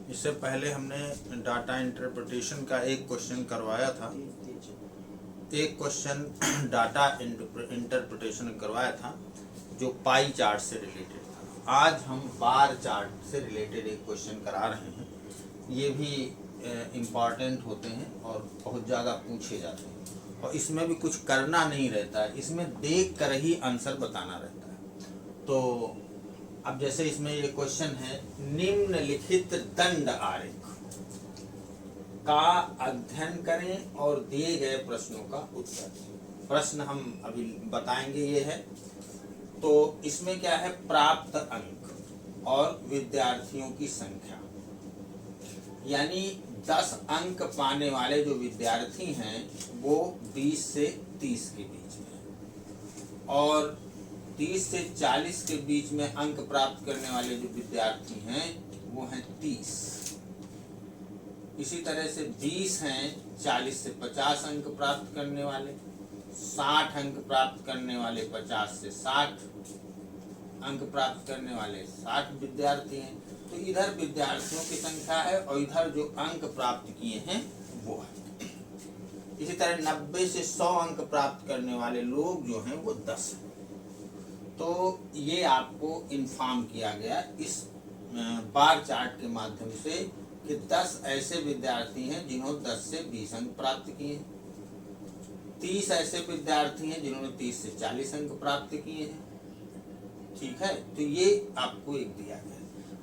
इससे पहले हमने डाटा इंटरप्रिटेशन का एक क्वेश्चन करवाया था, एक क्वेश्चन डाटा इंटरप्रिटेशन करवाया था जो पाई चार्ट से रिलेटेड था। आज हम बार चार्ट से रिलेटेड एक क्वेश्चन करा रहे हैं। ये भी इम्पॉर्टेंट होते हैं और बहुत ज़्यादा पूछे जाते हैं, और इसमें भी कुछ करना नहीं रहता है, इसमें देख कर ही आंसर बताना रहता है। तो अब जैसे इसमें ये क्वेश्चन है, निम्नलिखित दंड आरेख का अध्ययन करें और दिए गए प्रश्नों का उत्तर। प्रश्न हम अभी बताएंगे ये है। तो इसमें क्या है, प्राप्त अंक और विद्यार्थियों की संख्या, यानी 10 अंक पाने वाले जो विद्यार्थी हैं वो 20 से 30 के बीच में, और 30 से 40 के बीच में अंक प्राप्त करने वाले जो विद्यार्थी हैं वो हैं 30। इसी तरह से 20 हैं 40 से 50 अंक प्राप्त करने वाले, 60 अंक प्राप्त करने वाले, 50 से 60 अंक प्राप्त करने वाले 60 विद्यार्थी हैं। तो इधर विद्यार्थियों की संख्या है और इधर जो अंक प्राप्त किए हैं वो है। इसी तरह 90 से 100 अंक प्राप्त करने वाले लोग जो हैं वो 10 हैं। तो ये आपको इन्फॉर्म किया गया इस बार चार्ट के माध्यम से कि 10 ऐसे विद्यार्थी हैं जिन्होंने 10 से 20 अंक प्राप्त किए हैं, 30 ऐसे विद्यार्थी हैं जिन्होंने 30 से 40 अंक प्राप्त किए हैं। ठीक है, तो ये आपको एक दिया गया।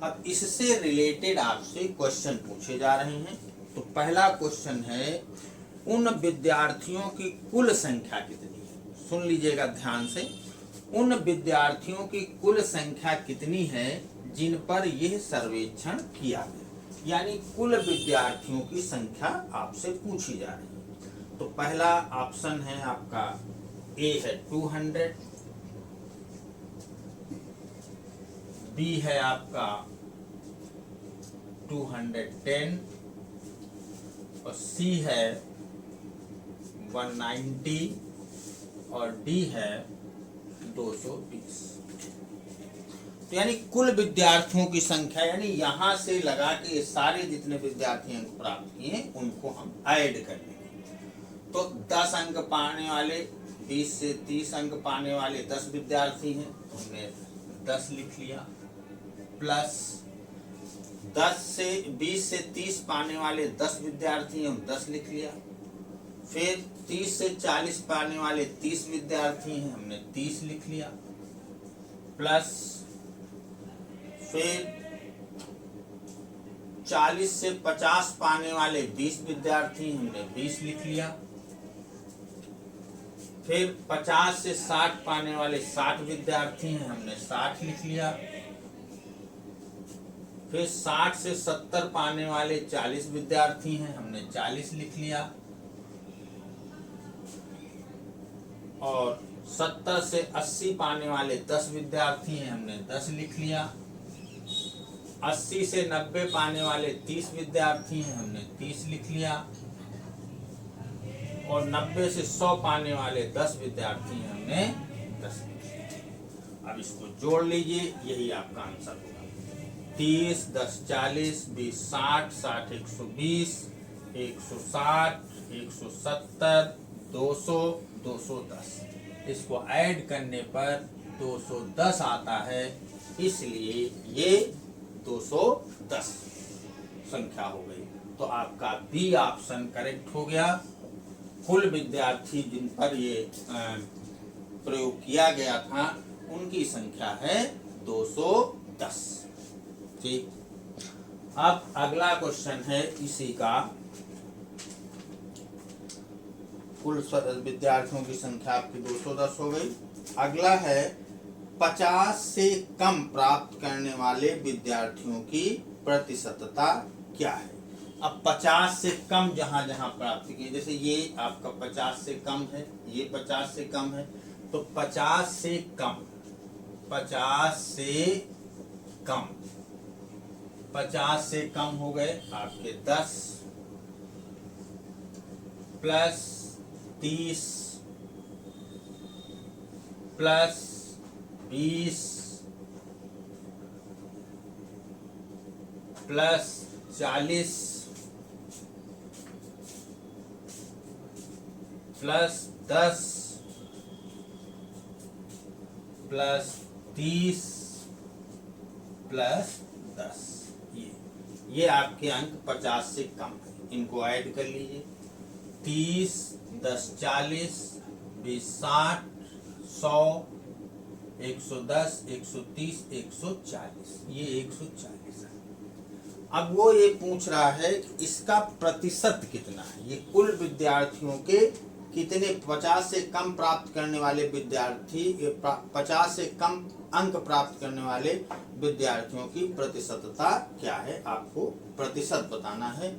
अब इससे रिलेटेड आपसे क्वेश्चन पूछे जा रहे हैं। तो पहला क्वेश्चन है, उन विद्यार्थियों की कुल संख्या कितनी है। सुन लीजिएगा ध्यान से, उन विद्यार्थियों की कुल संख्या कितनी है जिन पर यह सर्वेक्षण किया गया, यानी कुल विद्यार्थियों की संख्या आपसे पूछी जा रही है। तो पहला ऑप्शन है आपका ए है 200, बी है आपका 210, और सी है 190, और डी है 220। तो यानी कुल विद्यार्थियों की संख्या, यानी यहां से लगा के सारे जितने विद्यार्थी अंक प्राप्त किए उनको हम ऐड कर लेंगे। तो 10 अंक पाने वाले, 20 से 30 अंक पाने वाले 10 विद्यार्थी हैं, तो हमने 10 लिख लिया, प्लस 20 से 30 पाने वाले 10 विद्यार्थी हैं, 10 लिख लिया। फिर 30 से 40 पाने वाले 30 विद्यार्थी हैं, हमने 30 लिख लिया, प्लस फिर 40 से 50 पाने वाले 20 विद्यार्थी, हमने 20 लिख लिया। फिर 50 से 60 पाने वाले 60 विद्यार्थी हैं, हमने 60 लिख लिया। फिर 60 से 70 पाने वाले 40 विद्यार्थी हैं, हमने 40 लिख लिया। और 70 से 80 पाने वाले 10 विद्यार्थी हैं, हमने 10 लिख लिया। 80 से 90 पाने वाले 30 विद्यार्थी हैं, हमने 30 लिख लिया। और 90 से 100 पाने वाले 10 विद्यार्थी हैं, हमने 10 लिख लिया। अब इसको जोड़ लीजिए, यही आपका आंसर होगा। 30, 10, 40, 20, 60, 60, 120, 160, 170, 200, 210। इसको ऐड करने पर 210 आता है, इसलिए ये 210 संख्या हो गई। तो आपका बी ऑप्शन करेक्ट हो गया। कुल विद्यार्थी जिन पर ये प्रयोग किया गया था उनकी संख्या है 210। ठीक, अब अगला क्वेश्चन है इसी का, कुल विद्यार्थियों की संख्या आपकी 210 हो गई। अगला है 50 से कम प्राप्त करने वाले विद्यार्थियों की प्रतिशतता क्या है। अब 50 से कम जहां जहां प्राप्त किए, जैसे ये आपका 50 से कम है, ये 50 से कम है, तो 50 से कम, 50 से कम, 50 से कम हो गए आपके 10, plus 30, plus 20, plus 40 plus 10 plus 30 plus 10, ये आपके अंक 50 से कम है। इनको ऐड कर लीजिए। 30 10 40 20 60 100 110 130 140, ये 140 है। अब वो ये पूछ रहा है कि इसका प्रतिशत कितना है। ये कुल विद्यार्थियों के कितने 50 से कम प्राप्त करने वाले विद्यार्थी, 50 से कम अंक प्राप्त करने वाले विद्यार्थियों की प्रतिशतता क्या है। आपको प्रतिशत बताना है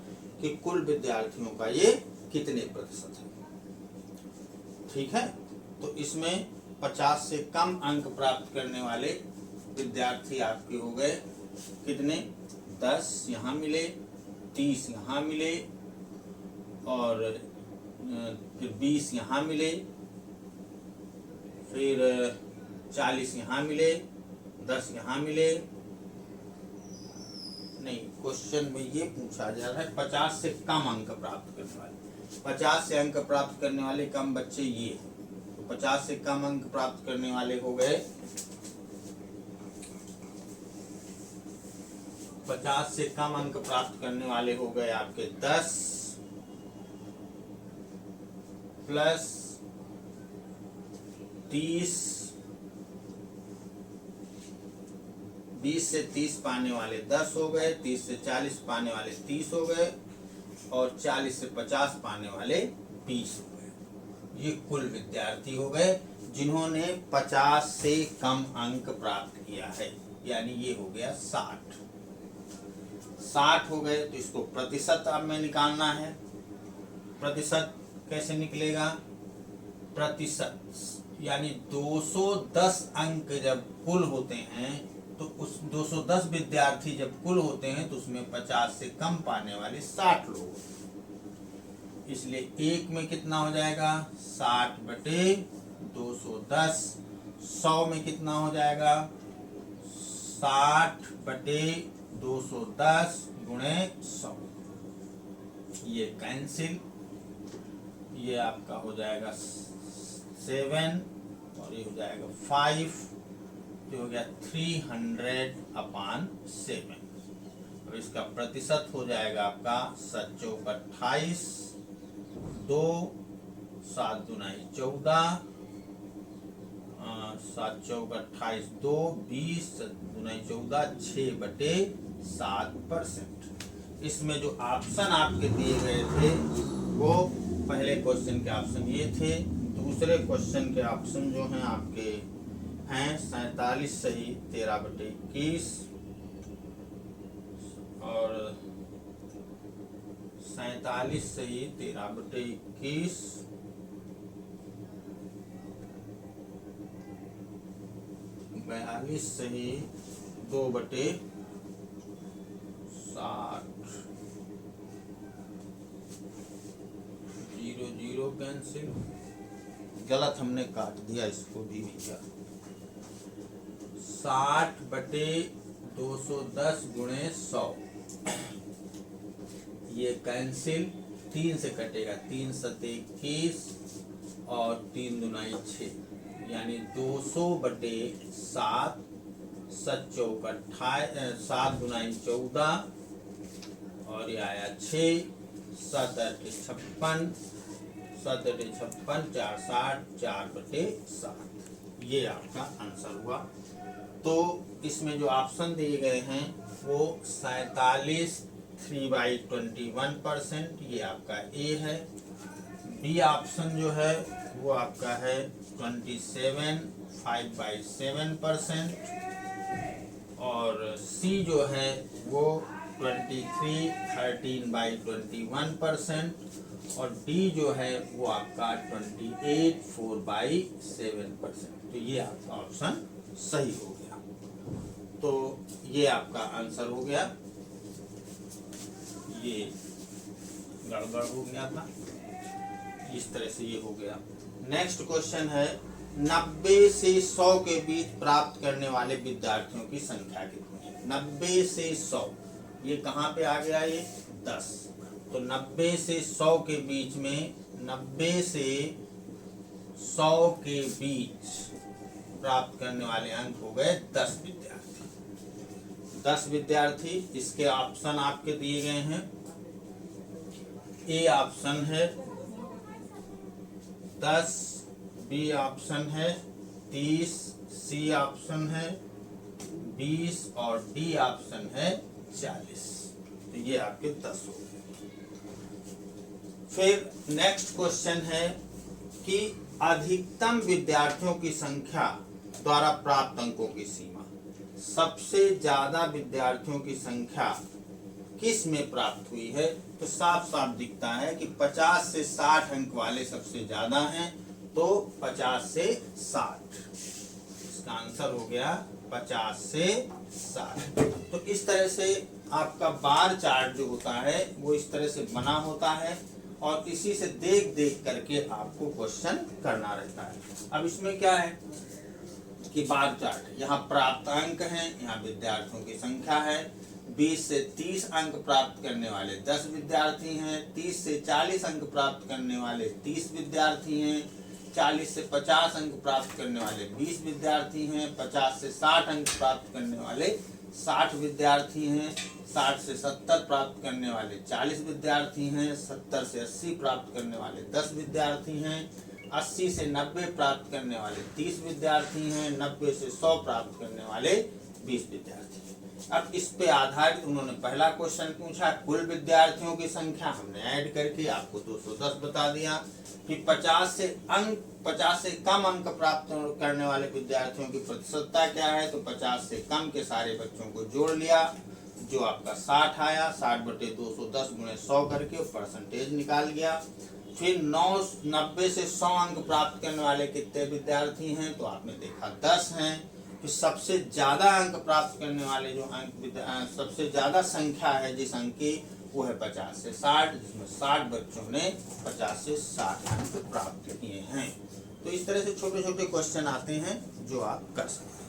कि कुल विद्यार्थियों का ये कितने प्रतिशत है। ठीक है, तो इसमें 50 से कम अंक प्राप्त करने वाले विद्यार्थी आपके हो गए कितने, 10 यहाँ मिले, 30 यहाँ मिले, और फिर 20 यहाँ मिले, फिर 40 यहाँ मिले, 10 यहाँ मिले। नहीं, क्वेश्चन में ये पूछा जा रहा है 50 से कम अंक प्राप्त करने वाले, 50 से अंक प्राप्त करने वाले कम बच्चे ये हैं। तो 50 से कम अंक प्राप्त करने वाले हो गए, 50 से कम अंक प्राप्त करने वाले हो गए आपके 10 प्लस 30, 20 से 30 पाने वाले 10 हो गए, 30 से 40 पाने वाले 30 हो गए, और 40 से 50 पाने वाले 20 हो गए। ये कुल विद्यार्थी हो गए जिन्होंने 50 से कम अंक प्राप्त किया है, यानी ये हो गया 60 हो गए। तो इसको प्रतिशत अब में निकालना है। प्रतिशत कैसे निकलेगा, प्रतिशत यानी 210 अंक जब कुल होते हैं, तो उस 210 विद्यार्थी जब कुल होते हैं तो उसमें 50 से कम पाने वाले 60 लोग। इसलिए एक में कितना हो जाएगा, 60 बटे 210। 100 में कितना हो जाएगा, 60 बटे 210 गुणे 100। ये कैंसिल, ये आपका हो जाएगा 7 और ये हो जाएगा 5, जो हो गया 300/7। और इसका प्रतिशत हो जाएगा आपका 7 चौक 28, 2 7 दूनाई 14, 7 चौक 28, 2 20 दूनाई 14, 6/7%। इसमें जो ऑप्शन आपके दिए गए थे वो पहले क्वेश्चन के ऑप्शन ये थे। दूसरे क्वेश्चन के ऑप्शन जो हैं आपके हैं 47 सही 13/21, और 47 सही 13/21, 42 सही 2/60, 0 कैंसिल, गलत हमने काट दिया इसको भी भैया। 60/210 गुणे 100, ये कैंसिल, 3 से कटेगा, 3 7 21 और 3 दूनाई 6, यानी 200/7, 7 चौक 28, 7 दूनाई 14, और ये आया 6, 7 8 56, 7 8 56, 4 60, 4/7। ये आपका आंसर हुआ। तो इसमें जो ऑप्शन दिए गए हैं वो 47 3/21%, ये आपका ए है। बी ऑप्शन जो है वो आपका है 27 5/7%, और सी जो है वो 23 13/21%, और डी जो है वो आपका 28 4/7%। तो ये आपका ऑप्शन सही हो गया। तो ये आपका आंसर हो गया। ये गड़बड़ हो गया था, इस तरह से ये हो गया। नेक्स्ट क्वेश्चन है 90 से 100 के बीच प्राप्त करने वाले विद्यार्थियों की संख्या कितनी है। 90 से 100 ये कहाँ पे आ गया, ये 10। तो 90 से 100 के बीच में, 90 से 100 के बीच प्राप्त करने वाले अंक हो गए 10 विद्यार्थी। 10 विद्यार्थी। इसके ऑप्शन आपके दिए गए हैं। ए ऑप्शन है 10, बी ऑप्शन है 30, सी ऑप्शन है 20 और डी ऑप्शन है 40। तो ये आपके 10 हो गए। फिर नेक्स्ट क्वेश्चन है कि अधिकतम विद्यार्थियों की संख्या द्वारा प्राप्त अंकों की सीमा। सबसे ज्यादा विद्यार्थियों की संख्या किस में प्राप्त हुई है? तो साफ साफ दिखता है कि 50 से 60 अंक वाले सबसे ज्यादा हैं, तो 50 से 60। इसका आंसर हो गया 50 से 60। तो इस तरह से आपका बार चार्ट जो होता है वो इस तरह से बना होता है और इसी से देख देख करके आपको क्वेश्चन करना रहता है। अब इसमें क्या है कि बार चार्ट, यहाँ प्राप्त अंक हैं, यहाँ विद्यार्थियों की संख्या है। 20 से 30 अंक प्राप्त करने वाले 10 विद्यार्थी हैं, 30 से 40 अंक प्राप्त करने वाले 30 विद्यार्थी हैं, 40 से 50 अंक प्राप्त करने वाले 20 विद्यार्थी हैं, 50 से 60 अंक प्राप्त करने वाले 60 विद्यार्थी हैं, 60 से 70 प्राप्त करने वाले 40 विद्यार्थी हैं, 70 से 80 प्राप्त करने वाले 10 विद्यार्थी हैं, 80 से 90 प्राप्त करने वाले 30 विद्यार्थी हैं, 90 से 100 प्राप्त करने वाले 20 विद्यार्थी हैं। अब इस पे आधारित उन्होंने पहला क्वेश्चन पूछा, कुल विद्यार्थियों की संख्या हमने ऐड करके आपको 210 बता दिया कि 50 से कम अंक प्राप्त करने वाले विद्यार्थियों की प्रतिशतता क्या है। तो 50 से कम के सारे बच्चों को जोड़ लिया, जो आपका 60 आया। 60/210 × 100 करके परसेंटेज निकाल गया। फिर 90 से 100 अंक प्राप्त करने वाले कितने विद्यार्थी हैं? तो आपने देखा 10 हैं। फिर सबसे ज्यादा अंक प्राप्त करने वाले जो सबसे ज्यादा संख्या है जिस अंक की, वो है 50 से 60, जिसमें 60 बच्चों ने 50 से 60 अंक प्राप्त किए हैं। तो इस तरह से छोटे छोटे क्वेश्चन आते हैं जो आप कर सकते हैं।